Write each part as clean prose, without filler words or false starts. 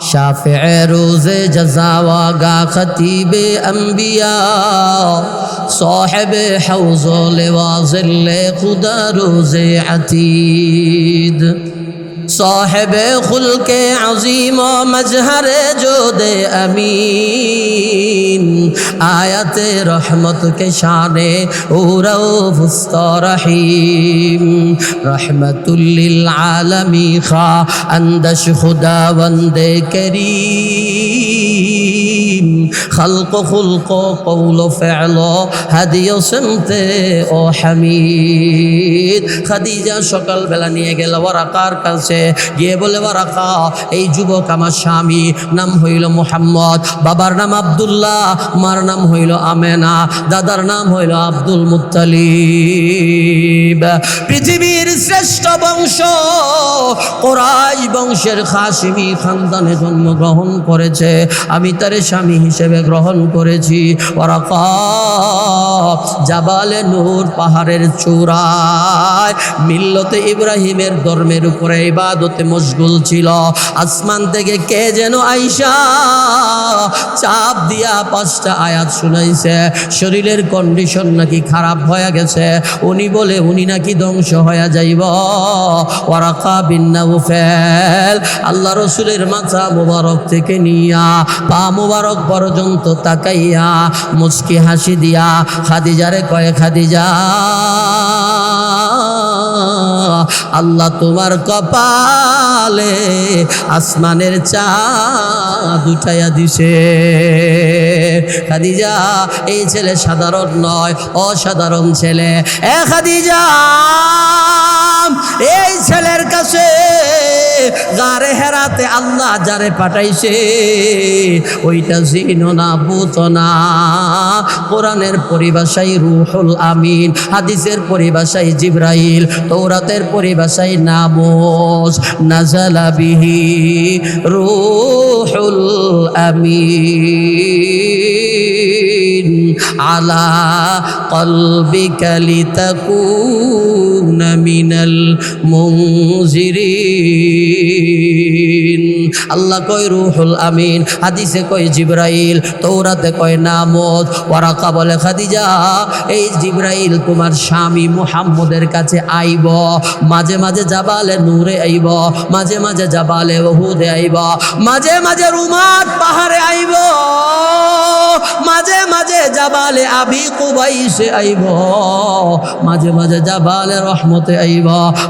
शाफ़िए रोज़े जज़ा वागा खतीबे अम्बिया साहिबे हौज़ो लिवा ज़िल्ले खुदा रोज़े अतीद साहिबे खुल्के अज़ीम व मजहरे जोदे अमीन आयते रहमत के शाने उरौफ़ुस्ता रहीम रहमतुल लिल आलमी खा अंदश खुदा वंदे करीम खल्क़ खुल्क़ कौल फ़िअल हदिय सिमते ओ हमीद खादिजा सकाल बेला निये गेल वराकार काছে গিয়ে বলে ওয়ারাকা এই যুবক আমার স্বামী নাম হইল মুহাম্মদ বাবার নাম আব্দুল্লাহ মার নাম হইল আমেনা দাদার নাম হইল আব্দুল মুত্তালিব পৃথিবীর শ্রেষ্ঠ বংশ কুরাইশ বংশের হাশিমি খানদানে জন্মগ্রহণ করেছে আমি তার স্বামী হিসেবে গ্রহণ করেছি ওয়ারাকা জাবালে নূর পাহাড়ের চূড়ায় মিল্লতে ইব্রাহিমের ধর্মের উপরে ইবাদতে মশগুল ছিল আসমান থেকে কে যেন আয়েশা চাপ দিয়া 5টা আয়াত শুনাইছে শরীরের কন্ডিশন নাকি খারাপ হয়ে গেছে উনি বলে উনি নাকি ধ্বংস হয়ে যাইব ওয়ারাকা বিন নাউফাল আল্লাহ রাসূলের মাথা মোবারক থেকে নিয়া পা মোবারক পর্যন্ত তাকাইয়া মুস্কি হাসি দিয়া খাদিজারে কয় খাদিজা আল্লাহ তোমার কপালে আসমানের চাঁদ উঠাইয়া দিছে খাদিজা এই ছেলে সাধারণ নয় অসাধারণ ছেলে এ খাদিজা এই ছেলের কাছে গারে হেরাতে আল্লাহ যারে পাঠাইছে ওইটা জিন না ভূত না কোরআনের পরিভাষায় রূহুল আমিন হাদিসের পরিভাষায় জিবরাইল তৌরাতের পরিভাষায় নামুস নাযালা বিহি রূহুল আমিন আলা কলবিকা লিতাকুনা মিনাল মুনজিরিন আল্লাহ কয় রূহুল আমিন হাদিসে কয় জিবরাইল তৌরাতে কয় নামুস ওয়ারাকা বলে খাদিজা এই জিবরাইল তোমার স্বামী মুহাম্মদের কাছে আইব মাঝে মাঝে জাবালে নূরে আইব মাঝে মাঝে জাবালে উহুদে আইব মাঝে মাঝে রুমাত পাহাড়ে আইব মাঝে মাঝে জাবালে আবি কুবাইসে আইব মাঝে মাঝে জাবালে রহমতে আইব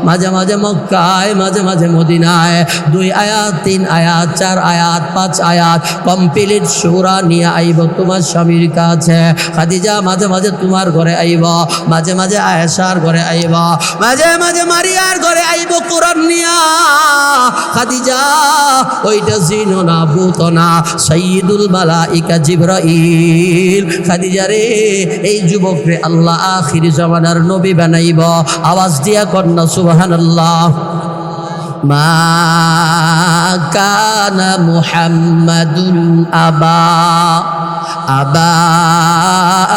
মাঝে মাঝে মক্কায় মাঝে মাঝে মদিনায় 2 আয়াত 3 আয়াত 4 আয়াত 5 আয়াত কমপ্লিট সূরা নিয়ে আইব তোমার স্বামীর কাছে খাদিজা মাঝে মাঝে তোমার ঘরে আইব মাঝে মাঝে আয়েশার ঘরে আইব মাঝে মাঝে মারিয়ার ঘরে আইব কোরআন নিয়া খাদিজা ওইটা জিন না ভূত না সাইয়্যিদুল মালাইকা জিবরাইল খাদিজা রে এই যুবক রে আল্লাহ আখির জামানার নবী বানাইব আওয়াজ দিয়া কন্যা সুবহানাল্লাহ মা কানা মুহাম্মাদুন আবা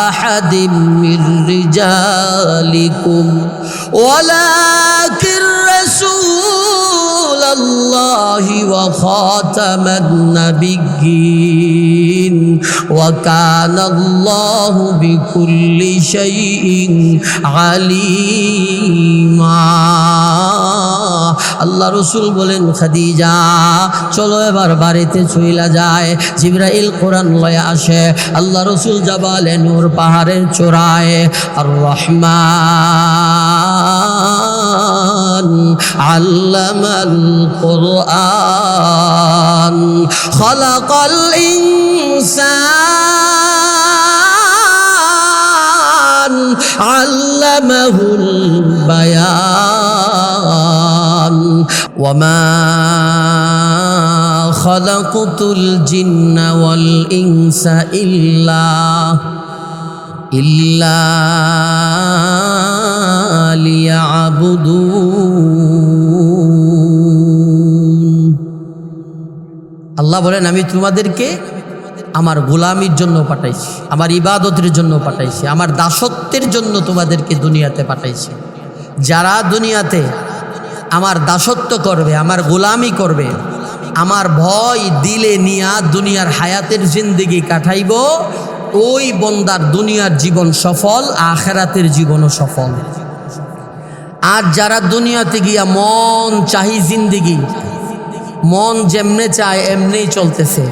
আহাদিম মির রিজালিকুম ওয়ালাকিন রাসূলুল্লাহি ওয়া খাতামান নাবিয়্যিন ওয়া কানাল্লাহু বিকুল্লি শাইইন আলিমা আল্লাহ রাসূল বলেন খাদিজা চলো এবার বাড়িতে চইলা যায় জিবরাইল কোরআন লয়ে আসে আল্লাহ রাসূল জাবালে নূর পাহাড়ের চূড়ায় আর রহমান আল্লামাল কুরআন খালাকাল ইনসান আল্লামাহুল বায়ান ওয়ামা খালাকতুল জিন্না ওয়াল ইনসা ইল্লা লিয়াবুদুন। আল্লাহ বলেন আমি তোমাদেরকে আমার গোলামির জন্য পাঠাইছি, আমার ইবাদতের জন্য পাঠাইছি, আমার দাসত্বের জন্য তোমাদেরকে দুনিয়াতে পাঠাইছি। যারা দুনিয়াতে আমার দাসত্ব করবে, আমার গোলামি করবে, আমার ভয় দিলে নিয়া দুনিয়ার হায়াতের জিন্দেগি কাটাইব, ওই বন্দার দুনিয়ার জীবন সফল, আখেরাতের জীবনও সফল। আর যারা দুনিয়াতে গিয়া মন চাহি জিন্দেগি, মন যেমনে চায় এমনিই চলতেছে,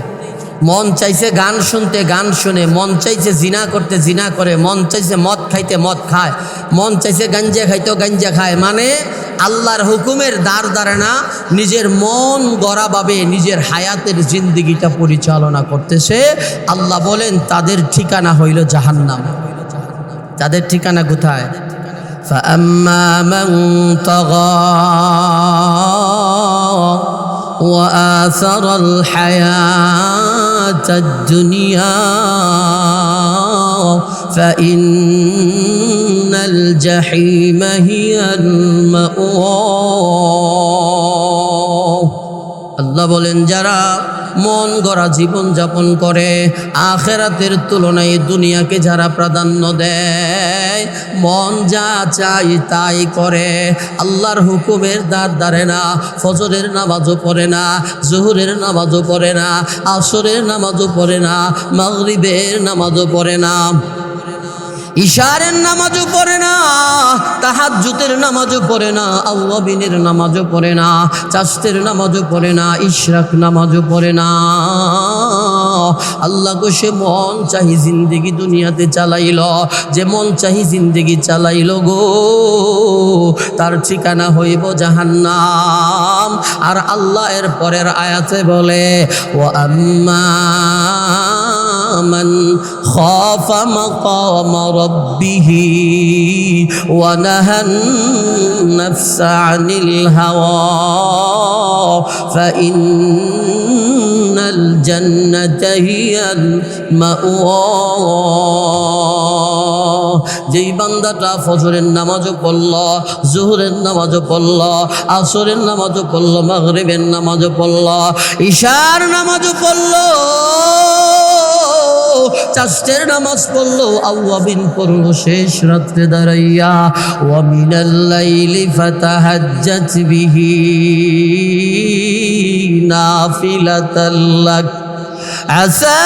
মন চাইছে গান শুনতে গান শুনে, মন চাইছে জিনা করতে জিনা করে, মন চাইছে মদ খাইতে মদ খায়, মন চাইছে গাঞ্জা খাইতেও গাঞ্জা খায়, মানে আল্লাহর হুকুমের দ্বার দ্বারে না, নিজের মন গড়াভাবে নিজের হায়াতের জিন্দেগিটা পরিচালনা করতেছে। আল্লাহ বলেন তাদের ঠিকানা হইল জাহান্নাম। তাদের ঠিকানা কোথায়? فأما من طغى وآثر الحياة الدنيا فإن الجحيم هي المأوى। আল্লাহ বলেন যারা মন গড়া জীবন যাপন করে, আখেরাতের তুলনায় দুনিয়াকে যারা প্রাধান্য দেয়, মন যা চাই তাই করে, আল্লাহর হুকুমের দ্বার দ্বারে না, ফজরের নামাজও পড়ে না, জোহরের নামাজও পড়ে না, আসরের নামাজও পড়ে না, মাগরিবের নামাজও পড়ে না, ইশারের নামাজও পড়ে না, তাহাজ্জুদের নামাজও পড়ে না, আওয়াবিনের নামাজও পড়ে না, চাষতের নামাজও পড়ে না, ইশরাক নামাজও পড়ে না। আল্লাহ গো সে মন চাহি জিন্দেগি দুনিয়াতে চালাইল, যে মন চাহি জিন্দেগি চালাইল গো, তার ঠিকানা হইব জাহান্নাম। আর আল্লাহ এর পরের আয়াতে বলে ওয়া আম্মা মান খাফা মাকাম রাব্বিহি ওয়া নাহান নাফসা আনিল হাওয়া ফাইন্নাল জান্নাতা হিয়াল মাওয়া। যেই বান্দাটা ফজরের নামাজও পড়ল, জোহরের নামাজও পড়ল, আসরের নামাজও পড়ল, মাগরিবের নামাজও পড়ল, ইশার নামাজও পড়ল, চাষের নামাজ পড়লো, আওয়াবিন পড়লো, শেষ রাত্রে দাঁড়াইয়া ওয়া মিনাল লাইলি ফাতাহাজ্জাত বিহি নাফিলাতাল লাক আসা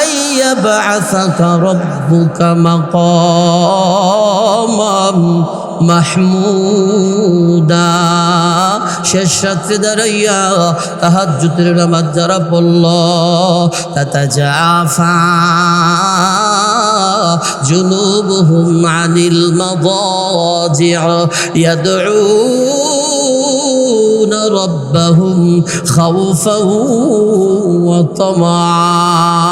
আন ইয়াবআসাকা রাব্বুকা মাকামান মাহমুদা। শেষ রাত্রে দাঁড়াইয়া তাহাজ্জুদের নামাজ যারা পড়ল, তাতাজাফা জুনুবুহুম আনিল মাদাজি'আ ইয়াদউনা রাব্বাহুম খাউফান ওয়া তামাআ।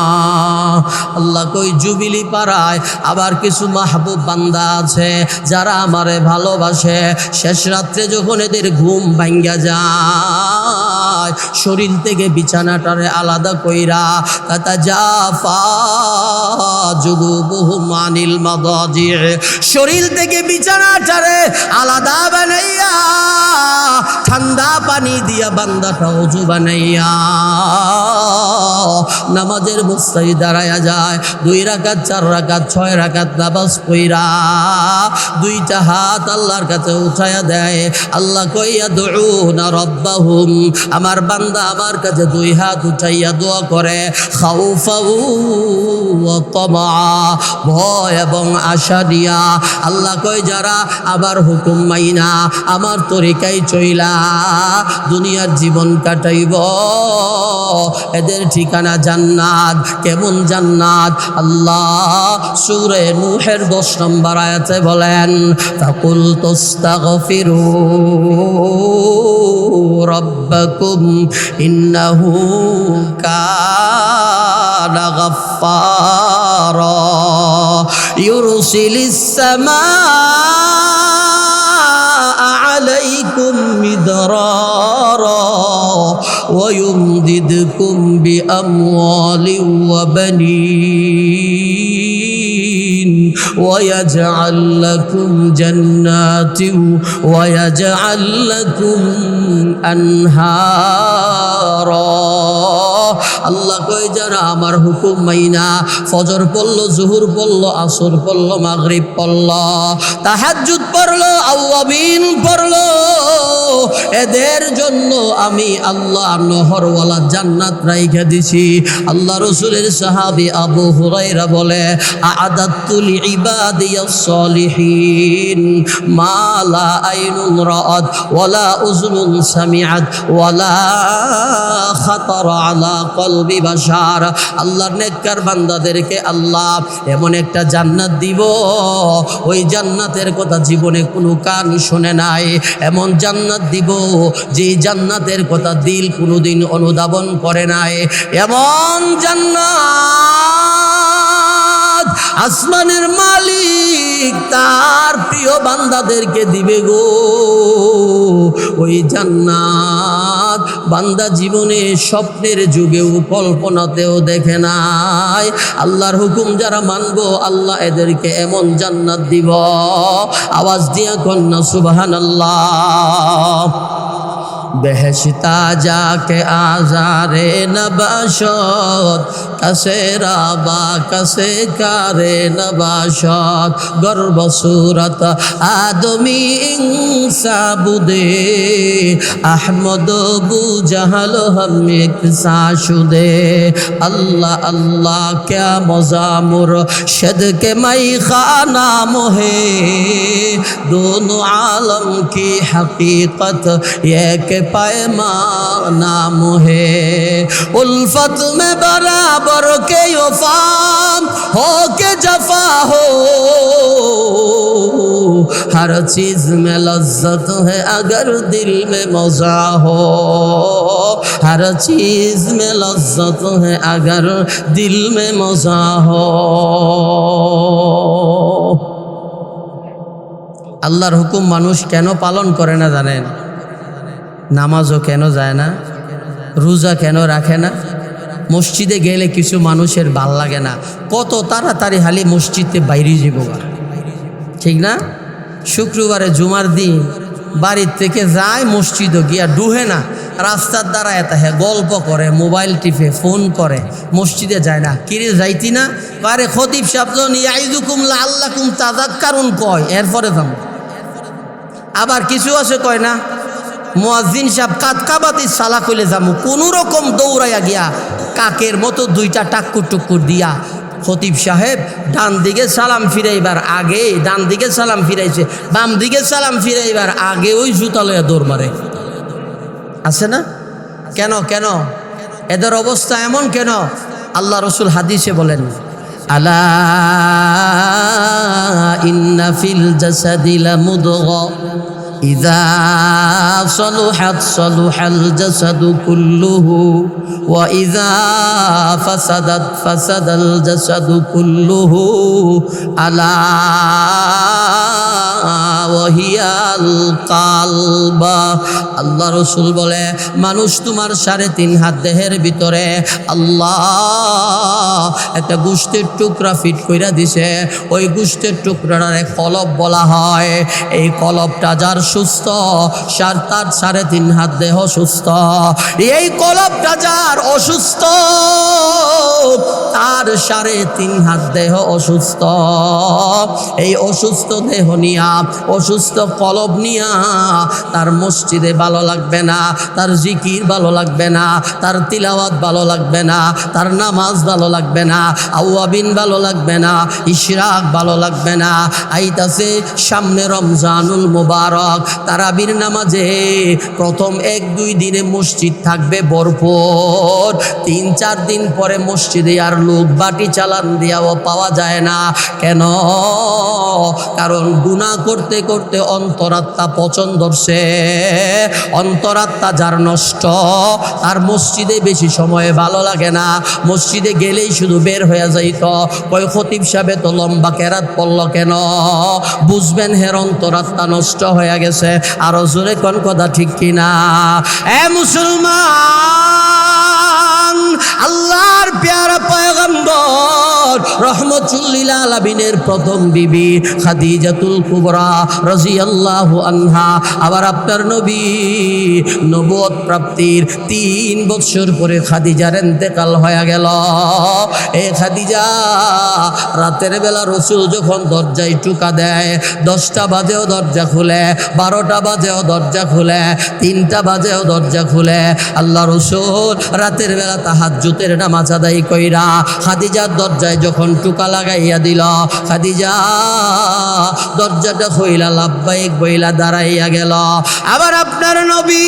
আল্লাহ কই জুবিলি পাড়ায় আবার কিছু মাহবুব বান্দা আছে যারা আমারে ভালোবাসে, শেষ রাত্রে যখন এদের ঘুম ভাঙ্গা যায়, শরীর থেকে বিছানাটারে আলাদা কইরা তাতাজাফা জুনুবুহুম আনিল মাদাজি', শরীর থেকে বিছানাটারে আলাদা বানাইয়া ঠান্ডা পানি দিয়া বান্দাটা ওযু বানাইয়া নামাজের বস্তায় দাঁড়ায়া যায়। 2 রাকাত 4 রাকাত 6 রাকাত নামাজ পড়া দুইটা হাত আল্লাহর কাছে উঠায়া দেয়। আল্লাহ কইয়া দুউনা রাব্বাহুম, আমার বান্দা আমার কাছে 2 হাত উঠাইয়া দোয়া করে, খাউফাউ ওয়া তামা, ভয় এবং আশা দিয়া। আল্লাহ কই যারা আবার হুকুম মাইনা আমার তরিকায় চইলা দুনিয়ার জীবন কাটাইব, এদের ঠিকানা জান্নাত। কেমন জান্নাত? আল্লাহ সূরা নূহের 10 নম্বর আয়াতে বলেন ফাকুল তাস্তাগফিরু রাব্বাকুম ইন্নাহু কানা গাফফারা ইউরসিলিস সামাআ আলাইকুম মিদরারা ويمددكم بأموال وبنين ويجعل لكم جنات ويجعل لكم أنهارا। আল্লাহ কই যারা আমার হুকুম মাইনা ফজর পড়লো, জোহর পড়লো, আসর পড়লো, মাগরিব পড়লো, তাহাজ্জুদ তাহাজ্জুদ পড়লো, আওয়াবিন পড়লো, এদের জন্য আমি আল্লাহ নহরওয়ালা জান্নাত রাইখা দিছি। আল্লাহ রাসূলের সাহাবী আবু হুরায়রা বলে, আ'আদাতু লিইবাদিয়াস সালিহিন মা লা আইনুন রাআত ওয়ালা উযুনুন সামিআত ওয়ালা খাতার আলা কলবি বাশার। আল্লাহর নেককার বান্দাদেরকে আল্লাহ এমন একটা জান্নাত দিব, ওই জান্নাতের কথা জীবনে কোনো কান শুনে নাই। এমন জান্নাত দিব যে জান্নাতের কথা দিল কোনোদিন অনুধাবন করে নাই। এমন জান্নাত আসমানের মালিক তার প্রিয় বান্দাদেরকে দিবে গো। ওই জান্নাত বান্দা জীবনে স্বপ্নের যুগেও কল্পনাতেও দেখে নাই। আল্লাহর হুকুম যারা মানবো আল্লাহ এদেরকে এমন জান্নাত দিব। আওয়াজ দিয়া কন্যা সুবহানাল্লাহ। বেহেশতা যাকে আজারে নবাশত কাসে রাবা কাসে কারে নবাশত গর্ব সুরত আদমি ইনসা বুদে আহমদ বু জাহাল হমিক সাশুদে। আল্লাহ আল্লাহ ক্যা মজা মুরশিদ के मई खाना मोहे दोनों आलम की हकीकत ये के पैमाना मोहे उल्फत में बराबर के वफा हो के जफा हो हर चीज में लज्जत है अगर दिल में मजा हो हर चीज में लज्जत है अगर दिल में मजा हो। আল্লাহর হুকুম মানুষ কেন পালন করে না জানেন? নামাজও কেন যায় না, রোজা কেন রাখে না, মসজিদে গেলে কিছু মানুষের ভাল লাগে না, কত তাড়াতাড়ি হালি মসজিদে বাইরে যাব, ঠিক না? শুক্রবারে জুমার দিন বাড়ির থেকে যায় মসজিদও গিয়া ডুহে না, রাস্তার দ্বারা এতা হ্যাঁ গল্প করে, মোবাইল টিপে, ফোন করে, মসজিদে যায় না। কিরে যাইতি না? আরে খতিব সাহেব ইয়াইযুকুম লাআল্লাকুম তাযাক্কারুন কয়, এরপরে যাম। আবার কিছু আছে কয় না, মুয়াজ্জিন সাহেব কাতকাবাতি সালা কইলে যামু, কোনো রকম দৌড়াইয়া গিয়া কাকের মতো দুইটা টাক্কুর টুক্কুর দিয়া খতিব সাহেব ডান দিকে সালাম ফিরাইবার আগে, ডান দিকে সালাম ফিরাইছে, বাম দিকে সালাম ফিরাইবার আগে ওই জুতা লইয়া দৌড় মারে, আছে না? কেন কেন এদের অবস্থা এমন কেন? আল্লাহ রসুল হাদিসে বলেন, আলা ইন্না ফিল জাসাদি লামুদগা ইযা সলুহাত সলুহাল জাসাদু কুল্লুহু ওয়া ইযা ফাসাদাত ফাসাদাল জাসাদু কুল্লুহু আলা ওয়াহিয়াল কালবা। আল্লাহ রসুল বলে, মানুষ তোমার 3.5 হাত দেহের ভিতরে আল্লাহ একটা গোশতের টুকরা ফিট কইরা দিছে, ওই গোশতের টুকরাটারে কলব বলা হয়। এই কলবটা যার সুস্থ, তার 3.5 হাত দেহ সুস্থ। এই কলবটা যার অসুস্থ, তার 3.5 হাত দেহ অসুস্থ। এই অসুস্থ দেহ নিয়া, অসুস্থ কলব নিয়া তার মসজিদে ভালো লাগবে না, তার জিকির ভালো লাগবে না, তার তিলাওয়াত ভালো লাগবে না, তার নামাজ ভালো লাগবে না, আওয়াবিন ভালো লাগবে না, ইশরাক ভালো লাগবে না। আইতাছে সামনে রমজানুল মুবারক, তারাবির নামাজে প্রথম 1-2 দিনে মসজিদ থাকবে ভরপুর, 3-4 দিন পরে মসজিদে আর লোক বাটি চালান দিয়াও পাওয়া যায় না। কেন? কারণ গুনাহ করতে করতে অন্তরাত্মা পচন ধরছে। অন্তরাত্মা যার নষ্ট, তার মসজিদে বেশি সময় ভালো লাগে না, মসজিদে গেলেই শুধু বের হয়ে যাইত। কয় খতিব সাহেব তো লম্বা কেরাত পড়ল কেন? বুঝবেন হের অন্তরাত্মা নষ্ট হয়ে গেছে। আরো জোরে কোন কথা ঠিক কিনা? এ মুসলমান, আল্লাহর প্যারা পয়গম্বর রহমত রহমাতুল্লিল আলামিনের প্রথম বিবি খাদিজাতুল কুবরা রাদিয়াল্লাহু আনহা। আবার আপনার নবী নবুয়ত প্রাপ্তির 3 বছর পরে খাদিজার ইন্তেকাল হয়ে গেল। এই খাদিজা রাতের বেলা রসুল যখন দরজায় টুকা দেয়, 10টা বাজেও দরজা খুলে, 12টা বাজেও দরজা খুলে, 3টা বাজেও দরজা খুলে। আল্লাহ রসুল রাতের বেলা তাহাজ্জুদের নামাজ আদায় কইরা খাদিজার দরজায় যখন টুকা লাগাইয়া দিল, খাদিজা দরজাটা খুইলা লাব্বাইক বইলা দাঁড়াইয়া গেল। আবার আপনার নবী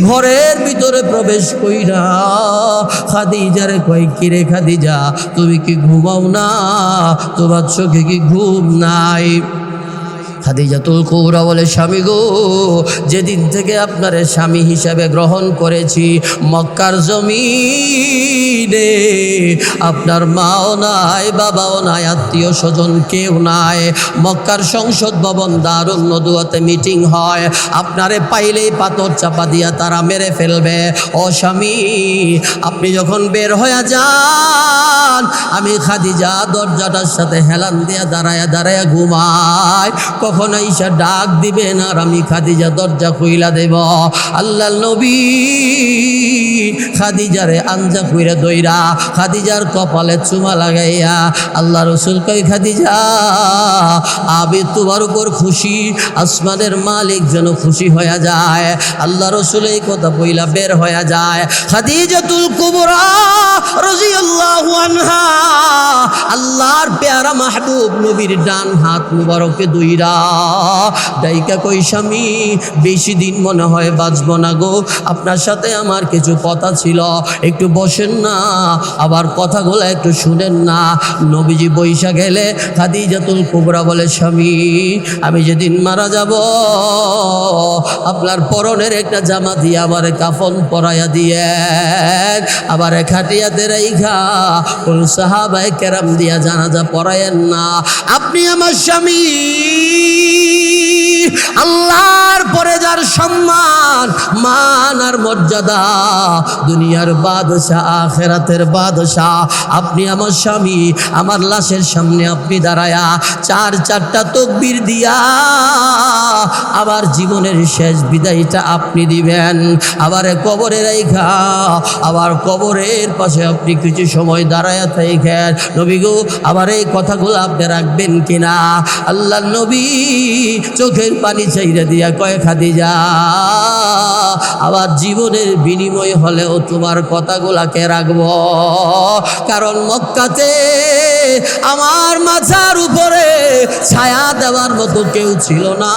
ঘরের ভিতরে প্রবেশ কইরা খাদিজারে কয়, কিরে খাদিজা, তুমি কি ঘুমাও না? তোমার চোখে কি ঘুম নাই? খাদিজাতুল কুবরা বলে, স্বামী গো, যেদিন থেকে আপনার স্বামী হিসাবে গ্রহণ করেছি, মক্কার জমিনে আপনার মাও নাই, বাবাও নাই, আত্মীয় স্বজন কেউ নাই। মক্কার সংসদ ভবন দারুন নদুয়াতে মিটিং হয়, আপনারে পাইলেই পাথর চাপা দিয়া তারা মেরে ফেলবে। ও স্বামী, আপনি যখন বের হয়ে যান, আমি খাদিজা দরজাটার সাথে হেলান দিয়া দাঁড়ায়া দাঁড়ায়া ঘুমায়। কখন আইসা ডাক দিবেন আর আমি খাদিজা দরজা খুইলা দেব। আল্লাহ নবী খাদিজারে আঞ্জা কইরা দইরা খাদিজার কপালে চুমা লাগাইয়া আল্লাহ রসুল কই, খাদিজা, আমি তোমার উপর খুশি, আসমানের মালিক যেন খুশি হয়ে যায়। আল্লাহ রসুল এই কথা বইলা বের হয়ে যায়। খাদিজাতুল কুবরা রাদিয়াল্লাহু আনহা আল্লাহর পেয়ারা মাহবুব নবীর ডান হাত মুবারকে দুইরা ডাইকা কই, স্বামী, বেশি দিন মনে হয় বাঁচব না গো, আপনার সাথে আমার কিছু কথা ছিল, একটু বসেন না, আবার কথাগুলো একটু শুনেন না। নবীজি বৈশা গেলে খাদিজাতুল কুবরা বলে, স্বামী, আমি যেদিন মারা যাব, আপনার পরনের একটা জামা দিয়ে আমার কাফন পরাইয়া দিয়ে, আবার খাটিয়াতে রাইখা কোন সাহাবায়ে কেরাম দিয়া জানাজা পড়ায়েন না। আপনি আমার স্বামী, আল্লাহর পরে যার সম্মান, মান আর মর্যাদা, দুনিয়ার বাদশাহ, আখিরাতের বাদশাহ, আপনি আমার স্বামী, আমার লাশের সামনে আপনি দাঁড়ায়া 4-4টা তাকবীর দিয়া আবার জীবনের শেষ বিদায়টা আপনি দিবেন। আবার কবরে রাইখা আবার কবরের পাশে আপনি কিছু সময় দাঁড়ায়া থাকেন। নবী গো, আবার এই কথাগুলো আপনি রাখবেন কিনা? আল্লাহ নবী চোখের পানি চাইরা দিয়া কয়, খাদিজা, আবার জীবনের বিনিময় হলেও তোমার কথাগুলাকে রাখবো, কারণ মক্কাতে আমার মাথার উপরে ছায়া দেওয়ার মতো কেউ ছিল না,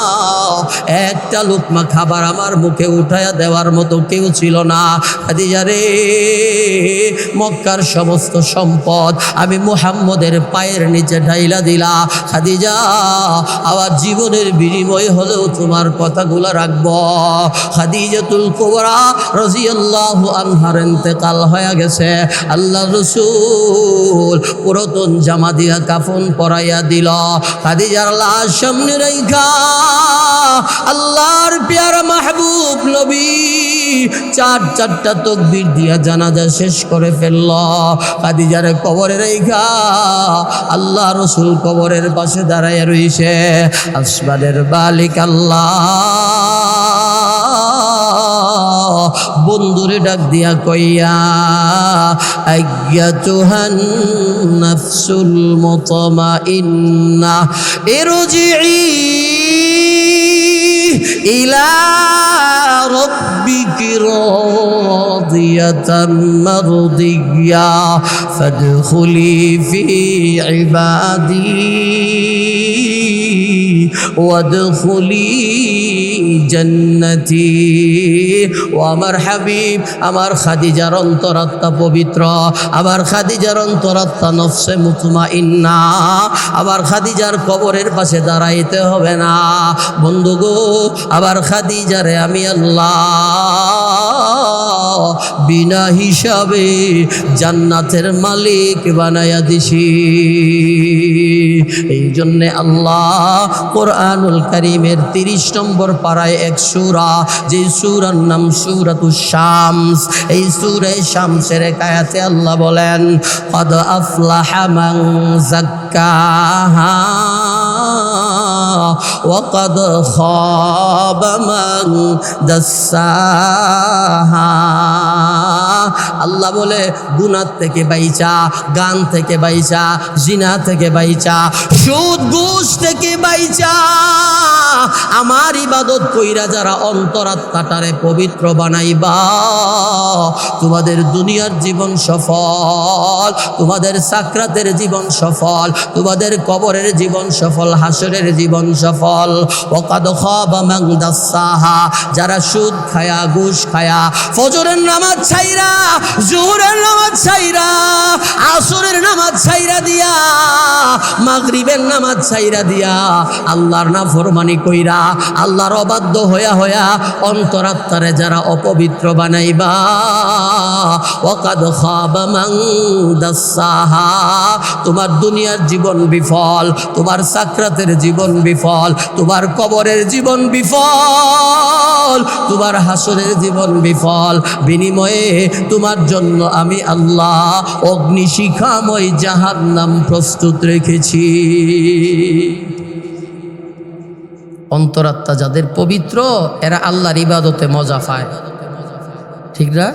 একটা লোকমা খাবার আমার মুখে উঠায়া দেওয়ার মতো কেউ ছিল না। খাদিজা রে, মক্কার সমস্ত সম্পদ আমি মুহাম্মদের পায়ের নিচে ঢাইলা দিলা। খাদিজা, আবার জীবনের বিনিময় হলেও তোমার কথাগুলো রাখবো। খাদিজাতুল কুবরা রাদিয়াল্লাহু আনহার ইন্তেকাল হয়ে গেছে। আল্লাহ রাসূল পুরাতন জামা দিয়া কাফন পরাইয়া দিল। খাদিজার লাশ সামনে রাইখা আল্লাহর পেয়ারা মাহবুব নবী 4-4টা তাকবীর দিয়া জানাজা শেষ করে ফেলল। খাদিজার কবরে রাইখা আল্লাহ রাসূল কবরের পাশে দাঁড়াইয়া রইছে। আসমানের মালিক আল্লাহ বন্ধুরে ডাক দিয়া কইয়া, আইয়াতুহান নাফসুল মুতমাইন্না ইরজিই ইলা রাব্বিকি রাদিয়াতাম মারদিয়া ফাদখুলি ফি ইবাদি ওয়াদখুলি জান্নাতি। ও আমার হাবিব, আমার খাদিজার অন্তরাত্মা পবিত্র, আবার খাদিজার অন্তরাত্মা নফসে মুতমাইন্না, আবার খাদিজার কবরের পাশে দাঁড়াইতে হবে না বন্ধু গো। আবার খাদিজারে আমি আল্লাহ বিনা হিসাবে জান্নাতের মালিক বানায়া দিছি। এই জন্যে আল্লাহ কোরআনুল কারীমের 30 নম্বর পারায় এক সূরা, যে সূরার নাম সূরাতুশ শামস, এই সূরা শামসের এক আয়াতে আল্লাহ বলেন কদ আফলাহা মান যাক্কাহা ওয়া কদ খাবা মান দাসসাহা। আল্লাহ বলে গুনাহ থেকে বাইচা, গান থেকে বাইচা, জিনা থেকে বাইচা, সুদ ঘুষ থেকে বাইচা আমার ইবাদত কইরা যারা অন্তরাত্মাটারে পবিত্র বানাইবা, তোমাদের দুনিয়ার জীবন সফল, তোমাদের সাকরাতের জীবন সফল, তোমাদের কবরের জীবন সফল, হাসরের জীবন সফল। ওয়াকাদ খাবা মান দাসসাহা, যারা সুদ খায়া, ঘুষ খায়া, ফজরের নামাজ ছাইরা, জোহরের নামাজ ছাইরা, আসরের নামাজ ছাইরা দিয়া, মাগরিবের নামাজ ছাইরা দিয়া আল্লাহর নাফরমানি কইরা, আল্লাহর অবাধ্য হইয়া হইয়া অন্তরাত্মারে যারা অপবিত্র বানাইবা, ওয়াকাদ খাবা মান দাসসাহা, তোমার দুনিয়ার জীবন বিফল, তোমার সাকরাতের জীবন বিফল, তোমার কবরের জীবন বিফল, তোমার হাসরের জীবন বিফল। বিনিময়ে তোমার জন্য আমি আল্লাহ অগ্নিশিখাময় জাহান্নাম প্রস্তুত রেখেছি। অন্তরাত্মা যাদের পবিত্র, এরা আল্লাহর ইবাদতে মজা পায়, ঠিক না?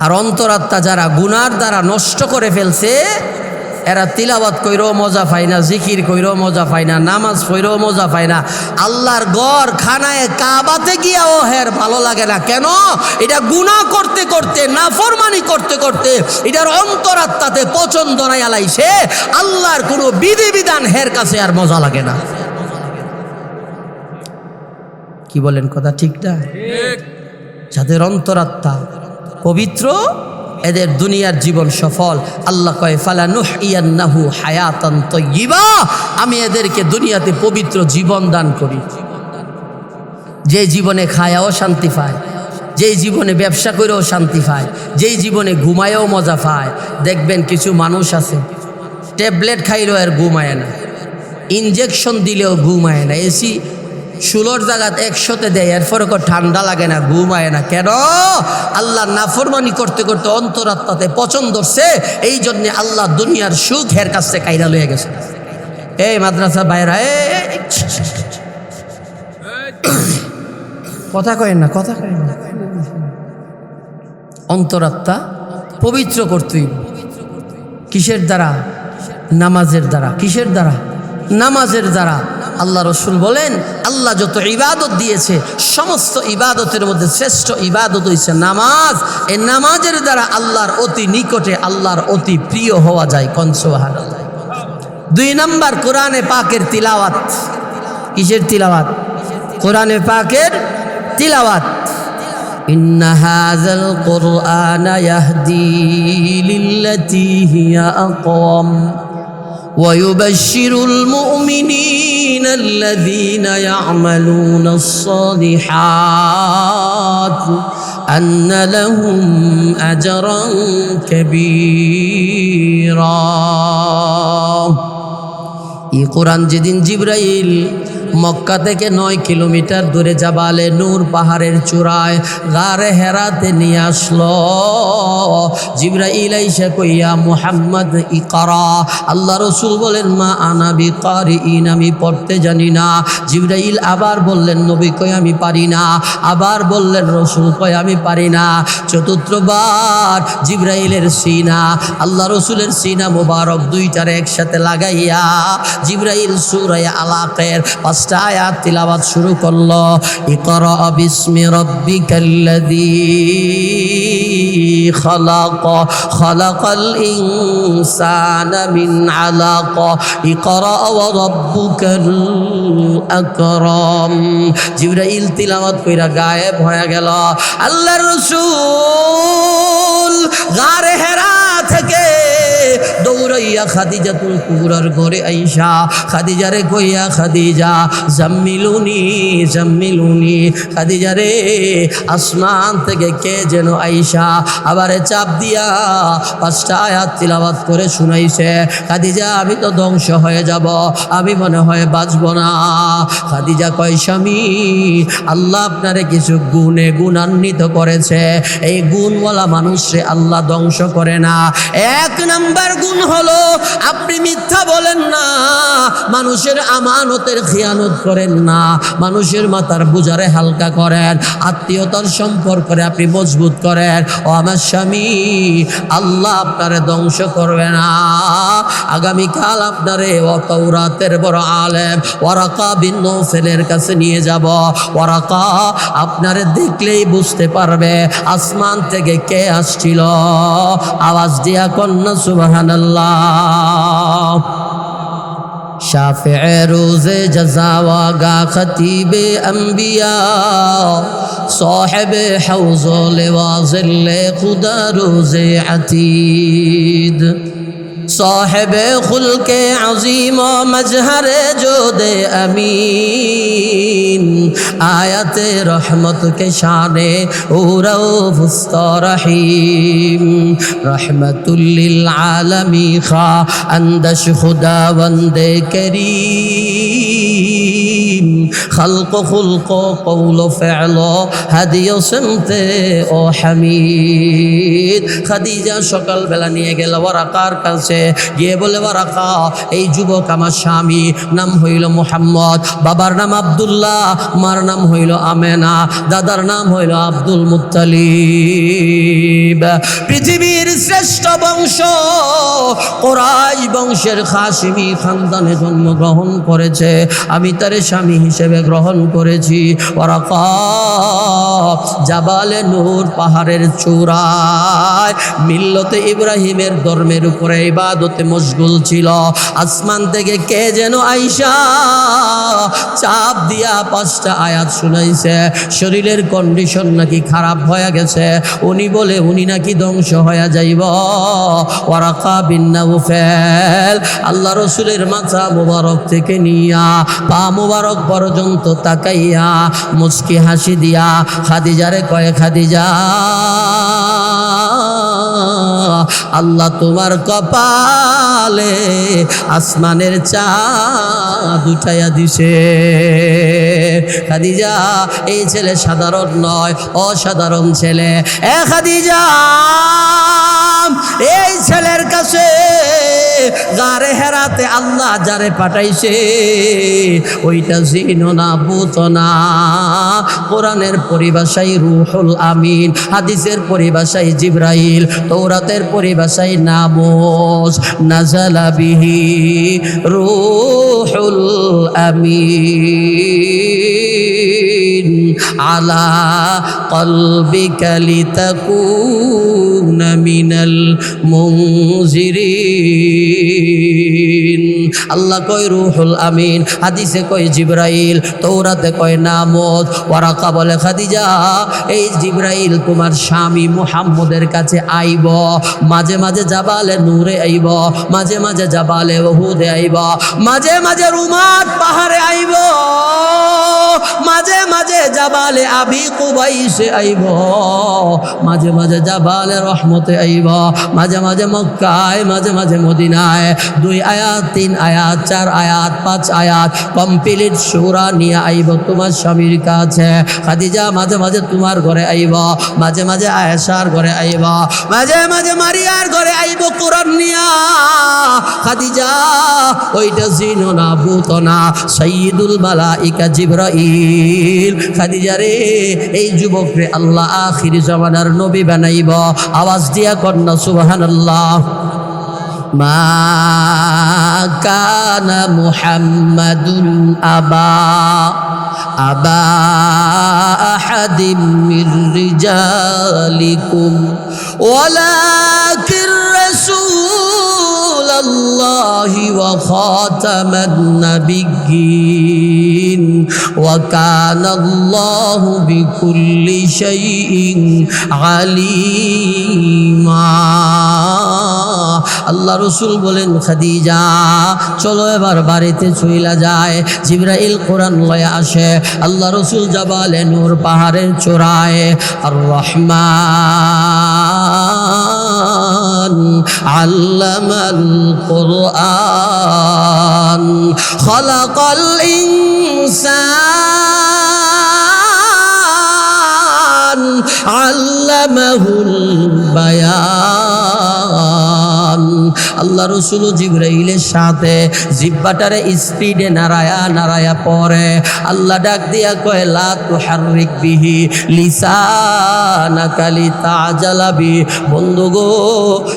আর অন্তরাত্মা যারা গুনার দ্বারা নষ্ট করে ফেলছে, এরা তিলাওয়াত কইরও মজা পায় না, জিকির কইরও মজা পায় না, নামাজ পড়েও মজা পায় না, আল্লাহর ঘর খানায় কাবাতে গিয়াও হের ভালো লাগে না। কেন? এটা গুনাহ করতে করতে, নাফরমানি করতে করতে এটার অন্তরাত্মাতে পছন্দ নাই আলাইছে, আল্লাহর কোনো বিধিবিধান হের কাছে আর মজা লাগে না। কি বলেন, কথা ঠিক না? যাদের অন্তরাত্মা পবিত্র, এদের দুনিয়ার জীবন সফল। আল্লাহ কয় ফালানুহইয়ান্নাহু হায়াতান তাইয়্যিবা, আমি এদেরকে দুনিয়াতে পবিত্র জীবন দান করি, যে জীবনে খায়াও শান্তি পায়, যেই জীবনে ব্যবসা করেও শান্তি পায়, যেই জীবনে ঘুমায়ও মজা পায়। দেখবেন কিছু মানুষ আছে ট্যাবলেট খাইলেও আর ঘুমায় না, ইনজেকশন দিলেও ঘুমায় না, এসি 16 জায়গাত 100তে দেয়, এরপরে ঠান্ডা লাগে না, ঘুমায় না। কেন? আল্লাহ নাফরমানি করতে করতে অন্তরাত্মাতে পছন্দ ধরছে, এই জন্যে আল্লাহ দুনিয়ার সুখ হের কাছে কাইরা লয়ে গেছে। এই মাদ্রাসা বাইরা, কথা কয়েন না, কথা কয়েন না। অন্তরাত্মা পবিত্র করতেই কিসের দ্বারা? নামাজের দ্বারা। কিসের দ্বারা? নামাজের দ্বারা। আল্লাহ রসুল বলেন, আল্লাহ যত ইবাদত দিয়েছে সমস্ত ইবাদতের মধ্যে শ্রেষ্ঠ ইবাদত হইছে নামাজ। এই নামাজের দ্বারা আল্লাহর অতি নিকটে, আল্লাহর অতি প্রিয় হওয়া যায়। কোন সুবহানাল্লাহ। 2 নাম্বার কোরআনে পাকের তিলাওয়াত। কিসের তিলাওয়াত? কোরআনে পাকের তিলাওয়াত। ইন্না হাযাল কুরআনা ইয়াহদি লিল্লাতী হিয়া আকওয়াম ويبشر المؤمنين الذين يعملون الصالحات أن لهم أجرا كبيرا। এই কোরআন যেদিন জিবরাইল মক্কা থেকে 9 কিলোমিটার দূরে জাবালে নূর পাহাড়ের চূড়ায় গারে হেরাতে নিয়ে আসলো, জিবরাইল আইসা কইয়া মুহাম্মদ ইকরা। আল্লাহ রসুল বলেন মা আনা বিকারিইন, আমি পড়তে জানি না। জিবরাইল আবার বললেন নবী কই আমি পারি না, আবার বললেন রসুল কই আমি পারি না। চতুর্থবার জিবরাইলের সিনা, আল্লাহ রসুলের সিনা মুবারক দুইটারে একসাথে লাগাইয়া জিবরাইল সূরা আলাকের 5টা আয়াত তিলাওয়াত শুরু করলো। ইকরা বিসমি রাব্বিকাল্লাযী খালাক, খালাকাল ইনসানা মিন আলাক, ইকরা ওয়া রাব্বুকাল আকরাম। জিবরাইল তিলাওয়াত কইরা গায়েব হয়ে গেল। আল্লাহর রাসূল গারে হেরা থেকে দৌড়াইয়া খাদিজাতুল কুবরার ঘরে আইসা খাদিজারে কইয়া, খাদিজা জাম্মিলুনি জাম্মিলুনি, খাদিজারে আসমান থেকে কে যেন আইসা আবারে চাপ দিয়া 5টা আয়াত তিলাওয়াত করে শুনাইছে। খাদিজা আমি তো ধ্বংস হয়ে যাব, আমি মনে হয় বাঁচব না। খাদিজা কয়, স্বামী আল্লাহ আপনারে কিছু গুণে গুণান্বিত করেছে, এই গুণওয়ালা মানুষরে আল্লাহ ধ্বংস করে না। 1 নাম্বার গুণ হলো আপনি মিথ্যা বলেন না, মানুষের আমানতের খিয়ানত করেন না, মানুষের মাথার বোঝারে হালকা করেন, আত্মীয়তার সম্পর্কে আপনি মজবুত করেন। ও আমার স্বামী, আল্লাহ আপনারে ধ্বংস করবে না। আগামীকাল আপনারে তাওরাতের বড় আলেম ওয়ারাকা বিন নওফেলের কাছে নিয়ে যাব। ওয়ারাকা আপনারে দেখলেই বুঝতে পারবে আসমান থেকে কে আসছিল। আওয়াজ দিয়া কন্যা সুবহানাল্লাহ। শাফি'ে রোজে জাযা ওয়াগা খতিবে আম্বিয়া, সাহেবে হাউজ লিওয়া জিল্লে খুদা রোজে আতীদ, সাহেবে খুলকে আজিম মজহরে জোদে আমিন, আয়াতে রহমত के शाने रऊफ़ रहीम, रहमतुल लिल आलमी खा अंदश खुदावंदे करीम, खल्क़ो खुल्क़ो क़ौलो फ़िअलो हदियो सिमते ओ हमीद। খাদিজা সকালবেলা নিয়ে গেল ওয়ারাকার কাছে, গিয়ে বলে, ওয়ারাকা এই যুবক আমার স্বামী, নাম হইল মুহাম্মদ, বাবার নাম আব্দুল্লাহ, মার নাম হইল আমেনা, দাদার নাম হইল আব্দুল মুত্তালিব। পৃথিবীর শ্রেষ্ঠ বংশ কুরাইশ বংশের হাশিমি খানদানে জন্মগ্রহণ করেছে, আমি তার স্বামী হিসেবে গ্রহণ করেছি। ওয়ারাকা জাবালে নূর পাহাড়ের চূড়ায় মিল্লতে ইব্রাহিমের ধর্মের উপরে ইবাদতে মশগুল ছিল। আসমান থেকে কে যেন আইসা চাপ দিয়া 5টা আয়াত শুনাইছে। শরীরের কন্ডিশন নাকি খারাপ হয়ে গেছে, উনি বলে উনি নাকি ধ্বংস হয়ে যাইব। ওয়ারাকা বিন নওফেল আল্লাহ রসুলের মাথা মুবারক থেকে নিয়া পা মুবারক পর্যন্ত তাকাইয়া মুচকি হাসি দিয়া খাদিজারে কয়, খাদিজা আল্লাহ তোমার কপালে আসমানের চাঁদ উঠাইয়া দিছে। খাদিজা এই ছেলে সাধারণ নয়, অসাধারণ ছেলে। খাদিজা এই ছেলের কাছে গারে হেরাতে আল্লাহ যারে পাঠাইছে ওইটা জিন না ভূত না। কোরআনের পরিভাষায় রুহুল আমিন, হাদিসের পরিভাষায় জিবরাইল, তৌরাতের পরিভাষায় নামুস। নাযালা বিহি রুহুল আমিন আলা কলবিকা লিতাকুনা মিনাল মুনজিরিন। আল্লাহ কয় রুহুল আমিন, হাদিসে কয় জিবরাইল, তৌরাতে কয় নামুস। ওয়ারাকা বলে, খাদিজা এই জিবরাইল তোমার স্বামী মুহাম্মদের কাছে আইব, মাঝে মাঝে জাবালে নূরে আইব, মাঝে মাঝে জাবালে উহুদে আইব, মাঝে মাঝে রুমাত পাহাড়ে আইব, মাঝে মাঝে জাবালে আবি কুবাইসে আইব, মাঝে মাঝে জাবালে রহমতে আইব, মাঝে মাঝে মক্কায়, মাঝে মাঝে মদিনায়। 2 আয়াত 3 আয়াত 4 আয়াত 5 আয়াত কমপ্লিট সূরা নিয়ে আইব তোমার স্বামীর কাছে। খাদিজা মাঝে মাঝে তোমার ঘরে আইব, মাঝে মাঝে আয়েশার ঘরে আইব, মাঝে মাঝে মারিয়ার ঘরে আইব কোরআন নিয়া। খাদিজা ওইটা জিন না ভূত না, সাইয়্যিদুল মালাইকা জিবরাইল। খাদিজা রে এই যুবক রে আল্লাহ আখির জামানার নবী বানাইব। আওয়াজ দিয়া কন্যা সুবহানাল্লাহ। মা কানা মুহাম্মাদুন আবা আহাদিম মির রিজালিকুম ওয়ালাকিন রাসূলুল্লাহি ওয়া খাতামান নাবিয়্যিন ওয়া কানাল্লাহু বিকুল্লি শাইইন আলিমা। আল্লাহ রসুল বলেন খাদিজা চলো এবার বাড়িতে চইলা যায়। জিবরাইল কোরআন লয়ে আসে। আল্লাহ রসুল জাবালে নূর পাহাড়ের চূড়ায় আর রহমান আল্লামাল কুরআন খালাকাল ইনসান আল্লামাহুল বায়ান। আল্লাহ রসুল জিবরাইলের সাথে জিব্বাটারে স্পিডে নারায়া নারায়া পড়ে। আল্লাহ ডাক দিয়া কয় লা তুহাররিক বিহি লিসানাকা লিতাজালা বি। বন্ধু গো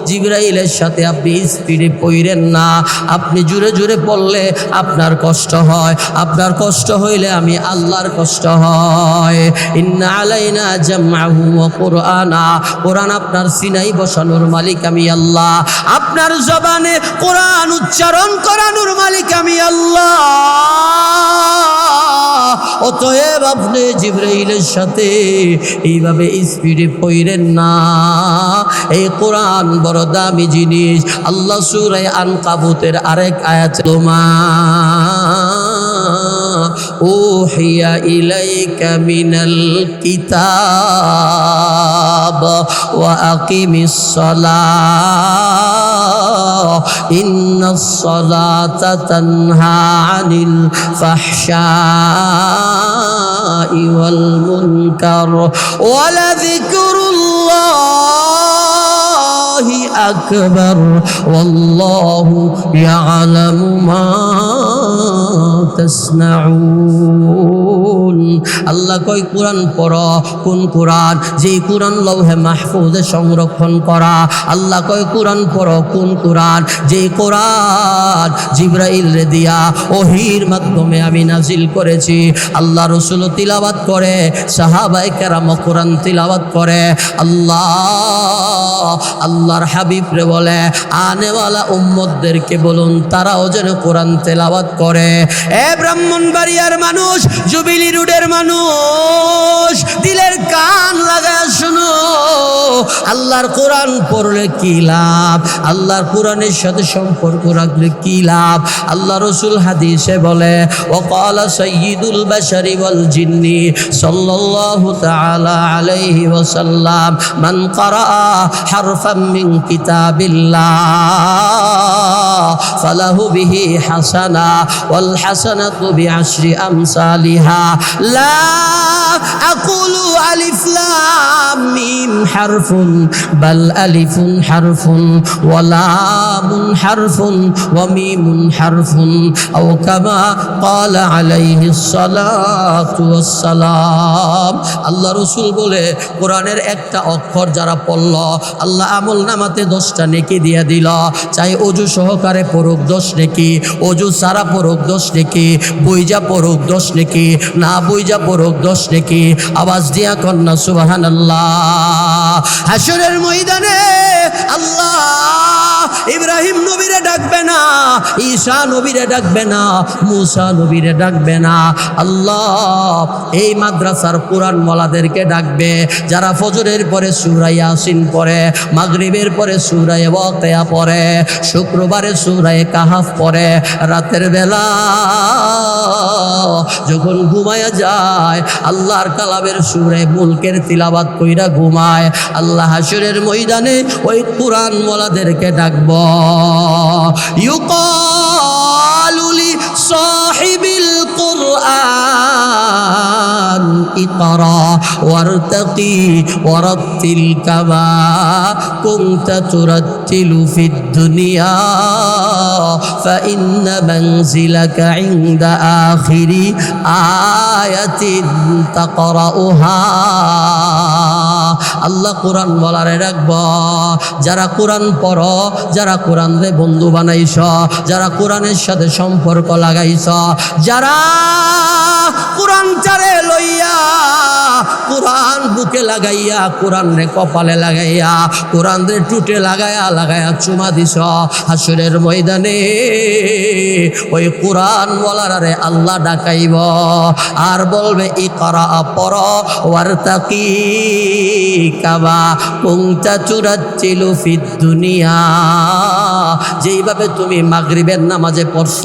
জিবরাইলের সাথে আপনি স্পিডে পড়েন না। আপনি জোরে জোরে পড়লে আপনার কষ্ট হয়, আপনার কষ্ট হইলে আমি আল্লাহর কষ্ট হয়। ইন্না আলাইনা জামআহু ওয়া কুরআনা। কোরআন আপনার সিনাই বসানোর মালিক আমি আল্লাহ। আপনার জবানে কোরআন উচ্চারণ করানোর মালিক আমি আল্লাহ। অতএব আপনি জিবরাইলের সাথে এইভাবে স্পিডে পড়েন না। এই কোরআন বড় দামি জিনিস। আল্লাহ সূরা আনকাবুতের আরেক আয়াত তোমা উহিয়া ইলাইকা মিনাল কিতাব ওয়া আকিমিস সালাহ ইন্নাস সালাতা তানহা আনিল ফাহশাই ওয়াল মুনকার ওয়া লাযিকরুল্লাহি আকবার ওয়াল্লাহু ইয়ালামু মা তাসনাউন। আল্লাহ কয় কোরআন পড়ো। কোন কোরআন? যেই কোরআন লৌহে মাহফুজে সংরক্ষণ করা। আল্লাহ কয় কোরআন পড়ো। কোন কোরআন? যেই কোরআন জিবরাইল রে দিয়া ওহির মাধ্যমে আমি নাজিল করেছি। আল্লাহ রসুল তিলাওয়াত করে, সাহাবায়ে কেরাম কোরআন তিলাওয়াত করে। আল্লাহর হাবিব রে বলে আনেওয়ালা উম্মতদেরকে বলুন তারাও যেন কোরআন তেলাওয়াত করে। এ ব্রাহ্মণবাড়িয়ার মানুষ, জুবিলি রোডের মানুষ, দিলের কান লাগায় শুনো। আল্লাহর কোরআন পড়লে কি লাভ? আল্লাহর কোরআনের সাথে সম্পর্ক রাখলে কি লাভ? আল্লাহ রসুল হাদিসে বলে ওয়াকালা সাইয়্যিদুল বাশারি ওয়াল জিন্নি সাল্লাল্লাহু তাআলা আলাইহি ওয়াসাল্লাম মান ক্বারা হারফাম মিন কিতাবিল্লাহ ফালাহু বিহি হাসানা ওয়াল হাসানাতু বিআশরি আমসালিহা লা আকুলু আলিফ লাম মিম হারফুন বাল আলিফুন হারফুন ওয়া লামুন হারফুন ওয়া মিমুন হারফুন আও কামা ক্বালা আলাইহিস সালাতু ওয়াস সালাম। আল্লাহ রাসূল বলে কোরআনের একটা অক্ষর যারা পড়ল আল্লাহ আমলনামাতে 10টা নেকি দিয়ে দিল। চাই ওযু সহকারে পড়ুক 10 নেকি, ওযু সারা পড়ুক 10 নেকি, বইজা পড়ুক 10 নেকি, না বইজা পড়ুক 10 নেকি। আওয়াজ দিয়া কন্যা সুবহানাল্লাহ। হাশরের ময়দানে আল্লাহ ইব্রাহিম নবীরে ডাকবে না, ঈসা নবীরে ডাকবে না, মুসা নবীরে ডাকবে না। আল্লাহ এই মাদ্রাসার কোরআন ওয়ালাদেরকে ডাকবে যারা ফজরের পরে সূরা ইয়াসিন পড়ে, মাগরিবের পরে সূরা ওয়াকিয়া পড়ে, শুক্রবারে সূরা কাহাফ পড়ে, রাতের বেলা যখন ঘুমায়া যায় আল্লাহর কালামের সূরা মুলকের তিলাওয়াত কইরা ঘুমায়। আল্লাহ হাশরের ময়দানে ওই কোরআন ওয়ালাদেরকে ডাকব। ইউকালু লি সাহিবিল কুরআন ইকরা ওয়ারতাকি ওয়ারাত্তিল কামা কুনতা তুরাত্তিলু ফিদ দুনিয়া ফাইন্না মানজিলাকা ইনদা আখিরি আয়াতিন তাকরাউহা। আল্লাহ কোরআন বলারে রাখব। যারা কোরআন পড়ো, যারা কোরআন রে বন্ধু বানাইছ, যারা কোরআনের সাথে সম্পর্ক লাগাইছ, যারা কোরআন চারে লইয়া কোরআন বুকে লাগাইয়া কোরআন রে কপালে লাগাইয়া কোরআন রে টুটে লাগাইয়া লাগাইয়া চুমা দিছ হাসরের ময়দানে ওই কোরআন ওয়ালারে আল্লাহ ডাকাইব আর বলবে ইকরা পড় ওয়ারতাকি কাবা কুনতা তুরাতিলু ফিদ দুনিয়া। যেইভাবে তুমি মাগরিবের নামাজে পড়ছ,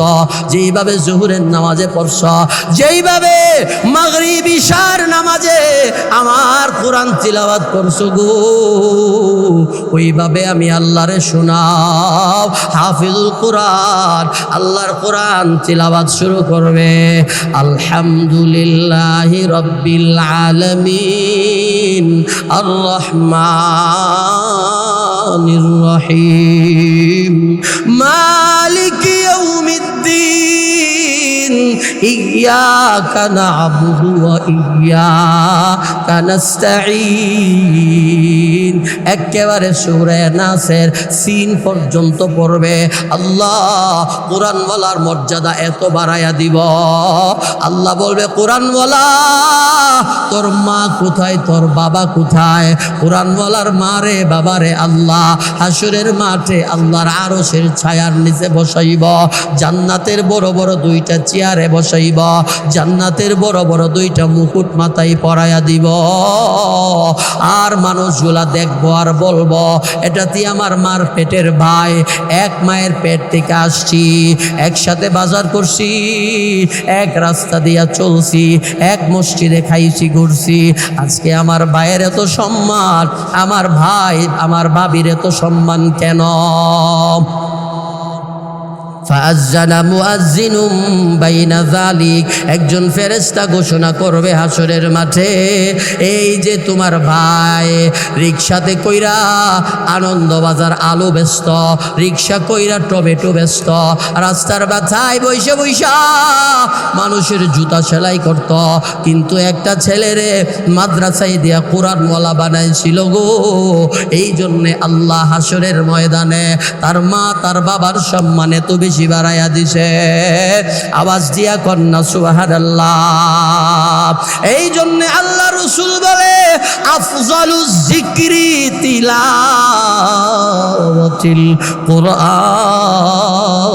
যেইভাবে জোহরের নামাজে পড়ছ, যেইভাবে মাগরিব ইশার নামাজে আমার কোরআন তিলাওয়াত করছো গো, ওইভাবে আমি আল্লাহরে শোনাও। হাফিজুল কোরআন আল্লাহর কোরআন তিলাওয়াত শুরু করবে, আলহামদুলিল্লাহি রাব্বিল আলামিন আর রহমানির রহিম মালিকি ইয়াউমিদ্দিন ইয়্যাকা না'বুদু ওয়া ইয়্যাকা নাস্তাঈন। একেবারে সূরা নাসের সিন পর্যন্ত পড়বে। আল্লাহ কোরআনওয়ালার মর্যাদা এত বাড়াইয়া দিব, আল্লাহ বলবে কোরআনওয়ালা তোর মা কোথায়, তোর বাবা কোথায়? কোরআনওয়ালার মা রে বাবা রে আল্লাহ হাসরের মাঠে আল্লাহর আরশের ছায়ার নিচে বসাইব, জান্নাতের বড় বড় দুইটা চেয়ারে বসাইব, জান্নাতের বড় বড় দুইটা মুকুট মাথায় পরাইয়া দিব। আর মানুষগুলা দেখবো আর বলবো এটা তুই আমার মার পেটের ভাই, এক মায়ের পেট থেকে আসছি, একসাথে বাজার করছি, এক রাস্তা দিয়া চলছি, এক মসজিদে খাইছি ঘুরছি, আজকে আমার ভাইয়ের এত সম্মান, আমার ভাই আমার ভাবির এত সম্মান কেন? ফাআযানা মুআজ্জিনুম বাইনা যালিক, একজন ফেরেশতা ঘোষণা করবে হাসরের মাঠে, এই যে তোমার ভাই রিকশাতে কইরা আনন্দবাজার আলু বেচত, রিকশা কইরা টমেটো বেচত, রাস্তার মাথায় বইসা বইসা মানুষের জুতা সেলাই করত, কিন্তু একটা ছেলেরে মাদ্রাসায় দিয়া কোরআনওয়ালা বানাইছিল গো। এই জন্যে আল্লাহ হাসরের ময়দানে তার মা তার বাবার সম্মানে তো বেশি বাড়াইয়া দিছে। আওয়াজ দিয়া কন্যা সুবহানাল্লাহ। এই জন্য আল্লাহ রাসূল বলে আফজালুজ যিকরি তিলাওয়াতিল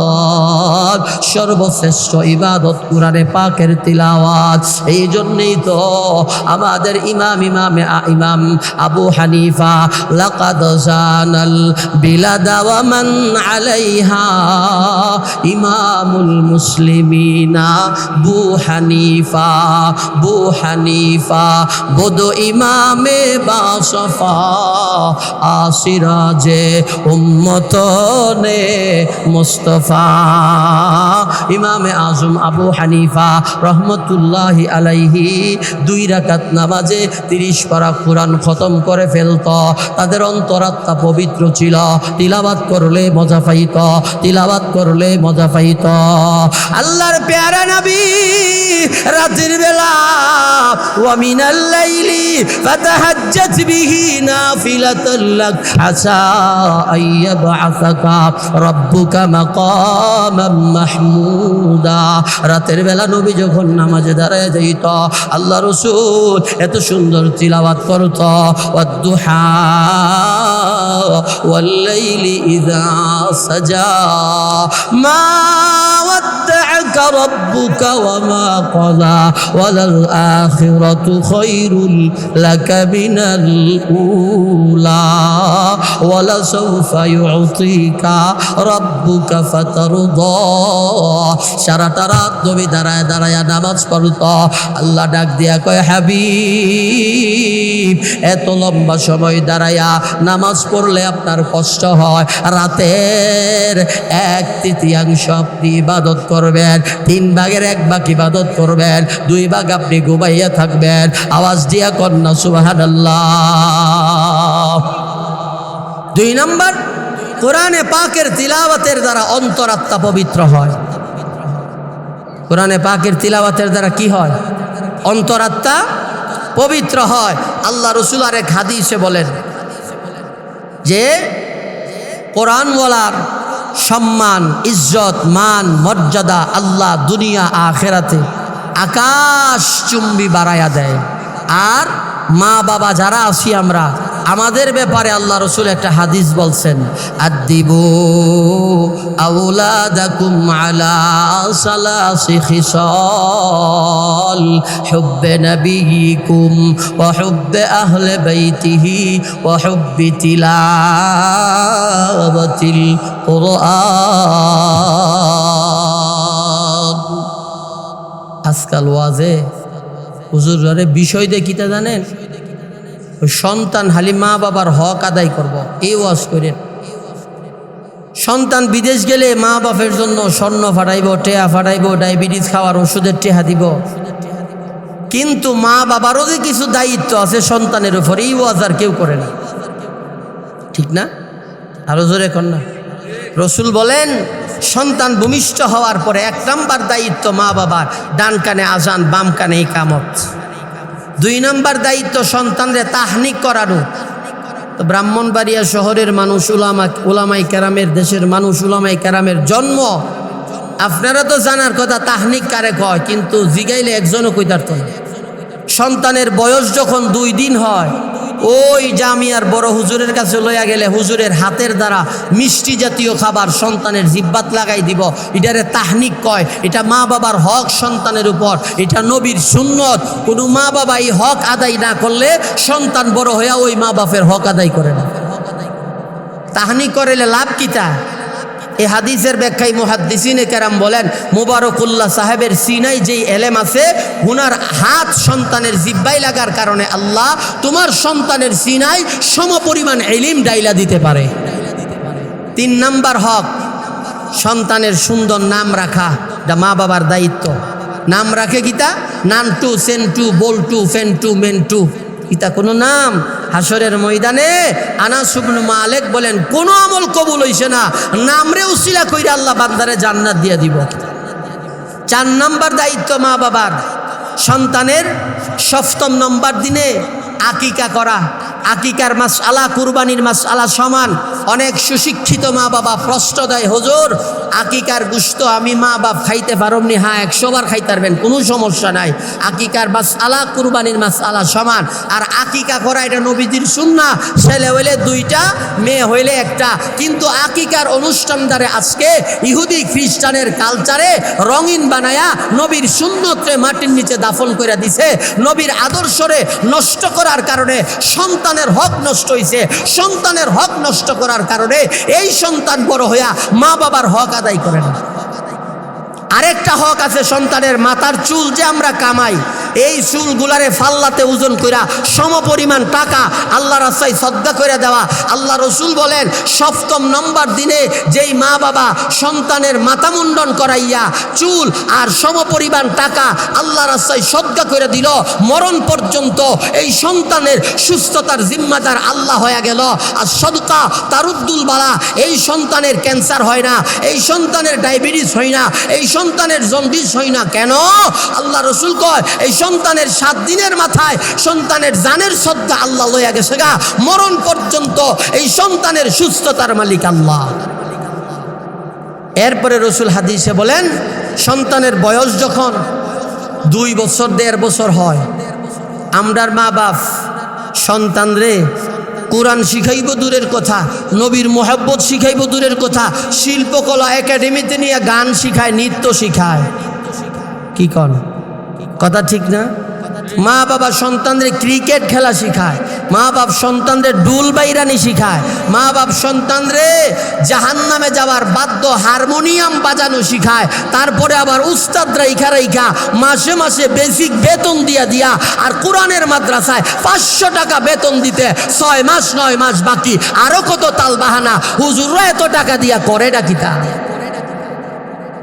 কুরআন, সর্বশ্রেষ্ঠ ইবাদত কোরআনে পাকের তিলাওয়াত। এই জন্যই তো আমাদের ইমাম আবু হানিফা লাকাদ জানাল বিলাদা ওয়া মান আলাইহা ইমামুল মুসলিমিনা বু হানিফা বদো ইমামে বাসফা আসিরাজে উম্মতনে মুস্তাফা। ইমামে আজম আবু হানিফা রহমতুল্লাহি আলাইহি 2 রাকাত নামাজে 30 পারা কোরআন খতম করে ফেলত। তাদের অন্তরাত্মা পবিত্র ছিল, তিলাওয়াত করলে মজা পাইত, তিলাওয়াত করলে মজা পাইত। আল্লাহর প্যারা নবী রাতের বেলা ওয়া মিনাল লাইলি ফাতাহাজ্জাত বিহি নাফিলাতাল লাক আসা আইয়াবআসাকা রাব্বুকা মাকামাম মাহমুদা। রাতের বেলা নবী যখন নামাজে দাঁড়ায় যাইত, আল্লাহ রাসূল এত সুন্দর তিলাওয়াত করত, ওয়াদ-দুহা ওয়াল-লাইলি ইযা সাজা মা ওয়াদ্দা'আকা রাব্বুকা ওয়া মা ক্বালা ওয়ালাল আখিরাতু খায়রুল লাকা মিনাল উলা ওয়ালা সাওফা ইউ'তিকা রাব্বুকা ফাতারদা। সারাটা রাত নবী দাঁড়ায় দাঁড়ায় নামাজ পড়ত। আল্লাহ ডাক দিয়া কয়, হাবিব এত লম্বা সময় দাঁড়ায়া নামাজ পড়লে আপনার কষ্ট হয়, রাতের 1/3 আপনি ইবাদত করবেন, 3 ভাগের 1 ভাগ ইবাদত করবেন, 2 ভাগ আপনি ঘুমাইয়া থাকবেন। আওয়াজ দিয়া কন্যা সুবহানাল্লাহ। 2 নম্বর, কোরআনে পাকের তিলাওয়াতের দ্বারা অন্তরাত্মা পবিত্র হয়। কোরআনে পাকের তিলাওয়াতের দ্বারা কি হয়? অন্তরাত্মা পবিত্র হয়। আল্লাহ রাসূল আরেক হাদিসে বলেন যে কোরআনওয়ালার সম্মান, ইজ্জত, মান, মর্যাদা আল্লাহ দুনিয়া আখেরাতে আকাশ চুম্বি বাড়াইয়া দেয়। আর মা বাবা যারা আছি আমরা, আমাদের ব্যাপারে আল্লাহ রসুল একটা হাদিস বলছেন, আদিবু আওলাদাকুম আলা সালাসি খিসাল হুব্বে নবিয়িকুম ওয়া হুব্বে আহলে বাইতিহি ওয়া হুব্বি তিলাওয়াতিল কুরআন। আজকাল ওয়াজে হুজুরের বিষয় দিয়ে কিতা জানেন, ওই সন্তান হালি মা বাবার হক আদায় করব, এই ওয়াজ করেন। সন্তান বিদেশ গেলে মা বাপের জন্য স্বর্ণ ফাটাইব, টেয়া ফাটাইব, ডায়াবেটিস খাওয়ার ওষুধের টেহা দিব, কিন্তু মা বাবারও যে কিছু দায়িত্ব আছে সন্তানের উপর, এই ওয়াজ আর কেউ করে না, ঠিক না? আরো জোরে কর না। রসুল বলেন সন্তান ভূমিষ্ঠ হওয়ার পরে 1 নাম্বার দায়িত্ব মা বাবার, ডান কানে আজান বাম কানে ইকামত। 2 নাম্বার দায়িত্ব সন্তানরে তাহনিক করানো। তো ব্রাহ্মণবাড়িয়া শহরের মানুষ, উলামাই কেরামের দেশের মানুষ, উলামাই কেরামের জন্ম, আপনারা তো জানার কথা তাহনিক কারে কয়, কিন্তু জিগাইলে একজনও কইতার তো না। সন্তানের বয়স যখন 2 দিন হয়, ওই জামিয়ার বড় হুজুরের কাছে লইয়া গেলে হুজুরের হাতের দ্বারা মিষ্টি জাতীয় খাবার সন্তানের জিব্বাত লাগাই দিব, এটারে তাহনিক কয়। এটা মা বাবার হক সন্তানের উপর, এটা নবীর সুন্নত। কোনো মা বাবা এই হক আদায় না করলে সন্তান বড় হইয়া ওই মা বাপের হক আদায় করে না। তাহনিক করেলে লাভ কিতা? এই হাদিসের ব্যাখ্যায় মুহাদ্দিসিনে কেরাম বলেন, মুবারকুল্লাহ সাহেবের সিনাই যেই এলেম আছে, উনার হাত সন্তানের জিব্বাই লাগার কারণে আল্লাহ তোমার সন্তানের সিনাই সমপরিমাণ ইলম ডাইলা দিতে পারে। 3 নাম্বার হক, সন্তানের সুন্দর নাম রাখা, এটা মা বাবার দায়িত্ব। নাম রাখে কিতা? নানটু, সেন্টু, বল্টু, ফেন্টু, মেন্টু, ইতা কোনো নাম? হাসরের ময়দানে আনাস ইবনে মালিক বলেন কোনো আমল কবুল হইছে না, নামরে উসিলা কইরা আল্লাহ বান্দারে জান্নাত দিয়া দিব। 4 নাম্বার দায়িত্ব মা বাবার, সন্তানের 7ম নম্বর দিনে আকিকা করা। আকিকার মাসআলা কুরবানির মাসআলা সমান। অনেক সুশিক্ষিত মা বাবা প্রশ্ন দেয়, হুজুর আকিকার গোশত আমি মা বাপ খাইতে পারমনি? হ্যাঁ, 100 বার খাইতে পারবেন, কোনো সমস্যা নাই। আকিকার মাসআলা কুরবানির মাসআলা সমান। আর আকিকা করা এটা নবীজির সুন্নাহ। ছেলে হইলে 2টা, মেয়ে হইলে 1টা। কিন্তু আকিকার অনুষ্ঠান দ্বারে আজকে ইহুদি খ্রিস্টানের কালচারে রঙিন বানায়া নবীর সুন্নতরে মাটির নিচে দাফন করে দিছে। নবীর আদর্শরে নষ্ট করার কারণে সন্তানের হক নষ্ট হইছে। সন্তানের হক নষ্ট করার কারণে এই সন্তান বড় হইয়া মা বাবার হক আদায় করে না। আরেকটা হক আছে সন্তানের, মাথার চুল যে আমরা কামাই, এই চুলগুলারে ফাল্লাতে ওজন কইরা সমপরিমাণ টাকা আল্লাহর রাস্তায় সদকা করে দেওয়া। আল্লাহ রসুল বলেন 7ম নম্বর দিনে যেই মা বাবা সন্তানের মাথা মুন্ডন করাইয়া চুল আর সমপরিমাণ টাকা আল্লাহর রাস্তায় সদকা করে দিল, মরণ পর্যন্ত এই সন্তানের সুস্থতার জিম্মাদার আল্লাহ হয়ে গেল। আর সদকা তারুদ্দুল বালা, এই সন্তানের ক্যান্সার হয় না, এই সন্তানের ডায়াবেটিস হয় না, এই সন্তানের জন্ডিস হয় না। কেন? আল্লাহ রসুল কয় এই সন্তানের 7 দিনের মাথায় সন্তানের জানের সদকা আল্লাহ লইয়া গেছে গা, মরণ পর্যন্ত এই সন্তানের সুস্থতার মালিক আল্লাহ। এরপরে রসুল হাদিসে বলেন সন্তানের বয়স যখন 2 বছর 1.5 বছর হয়, আমরার মা বাপ সন্তানরে কোরআন শিখাইব দূরের কথা, নবীর মোহাব্বত শিখাইব দূরের কথা, শিল্পকলা একাডেমিতে নিয়ে গান শিখায়, নৃত্য শিখায়। কি কন? কথা ঠিক না? মা বাবা সন্তানদের ক্রিকেট খেলা শিখায়, মা বাপ সন্তানদের ডুল বাইরানি শিখায়, মা বাপ সন্তানরে জাহান্নামে যাওয়ার বাদ্য হারমোনিয়াম বাজানো শিখায়। তারপরে আবার উস্তাদ রাইখা মাসে মাসে বেসিক বেতন দিয়া আর কোরআনের মাদ্রাসায় 500 টাকা বেতন দিতে 6 মাস 9 মাস বাকি, আরো কত তাল বাহানা। হুজুররা এত টাকা দিয়া করে ডাকিতা।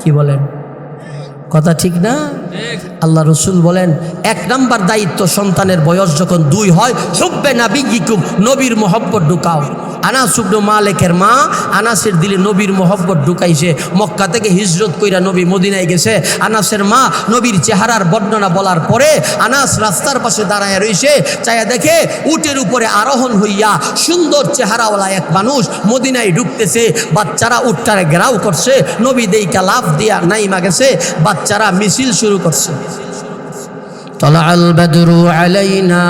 কি বলেন? কথা ঠিক না? আল্লাহ রসুল বলেন 1 নাম্বার দায়িত্ব সন্তানের বয়স যখন 2 হয়, হুব্বে নাবিয়িকুম, নবীর মোহব্বত ঢুকাও। আনাস ইবনে মালিকের মা, আনাসের দিলে নবীর মোহব্বত ঢুকাইছে। মক্কা থেকে হিজরত কইরা নবী মদিনায় গেছে। আনাসের মা নবীর চেহারার বর্ণনা বলার পরে আনাস রাস্তার পাশে দাঁড়ায় রইছে, চাইয়া দেখে উটের উপরে আরোহণ হইয়া সুন্দর চেহারাওয়ালা এক মানুষ মদিনায় ঢুকতেছে। বাচ্চারা উটটারে ঘেরাও করছে, নবী দেইকা লাফ দিয়া নাইমা গেছে, বাচ্চারা মিছিল শুরু করছে। তালাআল বাদরু আলাইনা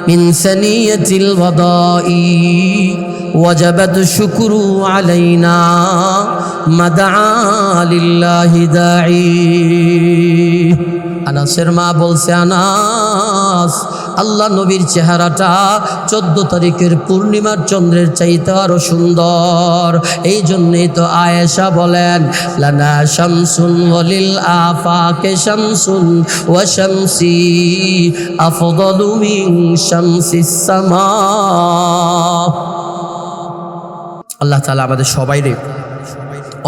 মিন সানিয়াতিল ওয়াদাই ওয়াজাবাত শুকরু আলাইনা মাদআ লিল্লাহি দাঈ। আনাসের মা বলছে, আনাস, আল্লাহ নবীর চেহারাটা 14 তারিখের পূর্ণিমার চন্দ্রের চাইতে আরো সুন্দর। এই জন্যই তো আয়েশা বলেন, লানা শামসুন ওয়ালিল আফাকে শামসুন ওয়া শামসি আফদালু মিন শামসিস সামা। আল্লাহ তাআলা আমাদের সবাইরে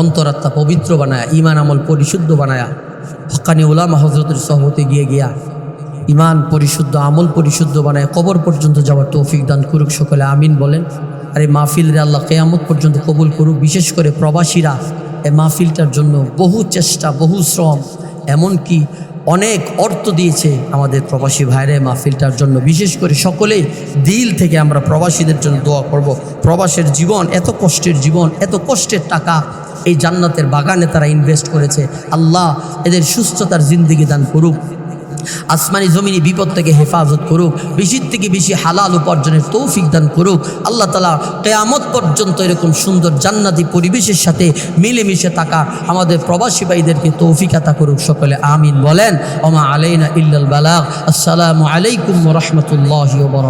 অন্তরাত্মা পবিত্র বানায়া, ঈমান আমল পরিশুদ্ধ বানায়া, হক্কানি উলামা হযরতের সোহবতে গিয়া ঈমান পরিশুদ্ধ, আমল পরিশুদ্ধ বানায় কবর পর্যন্ত যাওয়ার তৌফিক দান করুক। সকলে আমিন বলেন। আর এই মাহফিলরে আল্লাহ কিয়ামত পর্যন্ত কবুল করুক। বিশেষ করে প্রবাসীরা এই মাহফিলটার জন্য বহু চেষ্টা, বহু শ্রম, এমনকি অনেক অর্থ দিয়েছে আমাদের প্রবাসী ভাইরা মাহফিলটার জন্য। বিশেষ করে সকলেই দিল থেকে আমরা প্রবাসীদের জন্য দোয়া করব। প্রবাসের জীবন এত কষ্টের জীবন, এত কষ্টের টাকা এই জান্নাতের বাগানে তারা ইনভেস্ট করেছে। আল্লাহ এদের সুস্থতার জিন্দেগি দান করুক, আসমানি জমিনি বিপদ থেকে হেফাজত করুক, বেশির থেকে বেশি হালাল উপার্জনের তৌফিক দান করুক। আল্লাহ তাআলা কিয়ামত পর্যন্ত এরকম সুন্দর জান্নাতি পরিবেশের সাথে মিলেমিশে থাকা আমাদের প্রবাসী ভাইদেরকে তৌফিক আতা করুক। সকলে আমিন বলেন। ওমা আলাইনা ইল্লাল বালাগ। আসসালামু আলাইকুম ওয়া রাহমাতুল্লাহি ওয়া বারাকাতুহু।